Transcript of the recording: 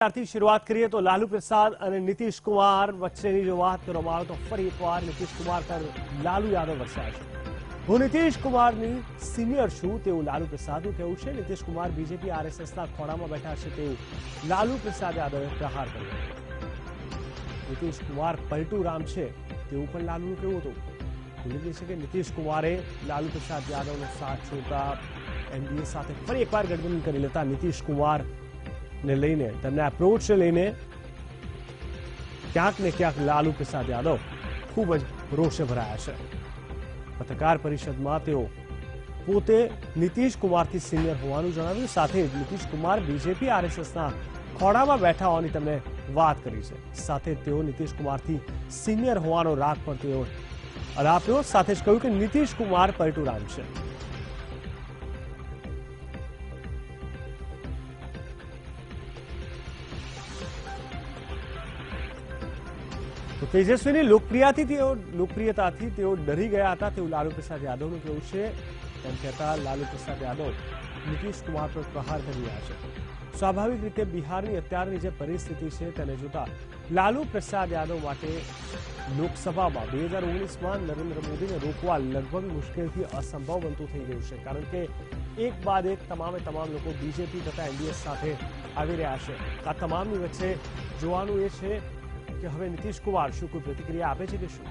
ત્યારથી શરૂઆત કરીએ તો લાલુ પ્રસાદ અને નીતિશ કુમાર વચ્ચેની જો વાત કરવામાં આવે તો ફરી એકવાર નીતિશ કુમાર પર લાલુ યાદવ વરસ્યા છે। હું નીતિશ કુમારની સિનિયર છું તેવું લાલુ પ્રસાદનું કહેવું છે। નીતિશ કુમાર બીજેપી આરએસએસના ખોળામાં બેઠા છે તેવું લાલુ પ્રસાદ યાદવે પ્રહાર કર્યો। નીતિશ કુમાર પલટુ રામ છે તેવું પણ લાલુનું કહેવું હતું। ઉલ્લેખનીય છે કે નીતિશ કુમારે લાલુ પ્રસાદ યાદવનો સાથ છોડતા એનડીએ સાથે ફરી એકવાર ગઠબંધન કરી લેતા નીતિશ કુમાર ने लईने તેમના એપ્રોચને લઈને ક્યાંક ને ક્યાંક લાલુ પ્રસાદ યાદવ ખૂબ જ રોષે ભરાયા છે। પત્રકાર પરિષદમાં તેઓ પોતે નીતિશ કુમારથી સિનિયર હોવાનું જણાવ્યું, સાથે જ નીતિશ કુમાર બીજેપી આરએસએસના ખોળામાં બેઠા હોવાની તેમણે વાત કરી છે। સાથે તેઓ નીતિશ કુમારથી સિનિયર હોવાનો રાગ પર તેઓ અલાપ્યો, સાથે જ કહ્યું કે નીતિશ કુમાર પલટુ રામ છે। તો તેજસ્વીની લોકપ્રિયતાથી તેઓ ડરી ગયા હતા તેવું લાલુ પ્રસાદ યાદવનું કહેવું છે। તેમ કહેતા લાલુ પ્રસાદ યાદવ નીતિશ કુમાર પર પ્રહાર કરી રહ્યા છે। સ્વાભાવિક રીતે બિહારની અત્યારની જે પરિસ્થિતિ છે તેને જોતા લાલુ પ્રસાદ યાદવ માટે લોકસભામાં 2019માં નરેન્દ્ર મોદીને રોકવા લગભગ મુશ્કેલથી અસંભવ બનતું થઈ ગયું છે, કારણ કે એક બાદ એક તમામ લોકો બીજેપી તથા એનડીએ સાથે આવી રહ્યા છે। આ તમામની વચ્ચે જોવાનું એ છે કે હવે નીતિશ કુમાર શું કોઈ પ્રતિક્રિયા આપે છે કે શું।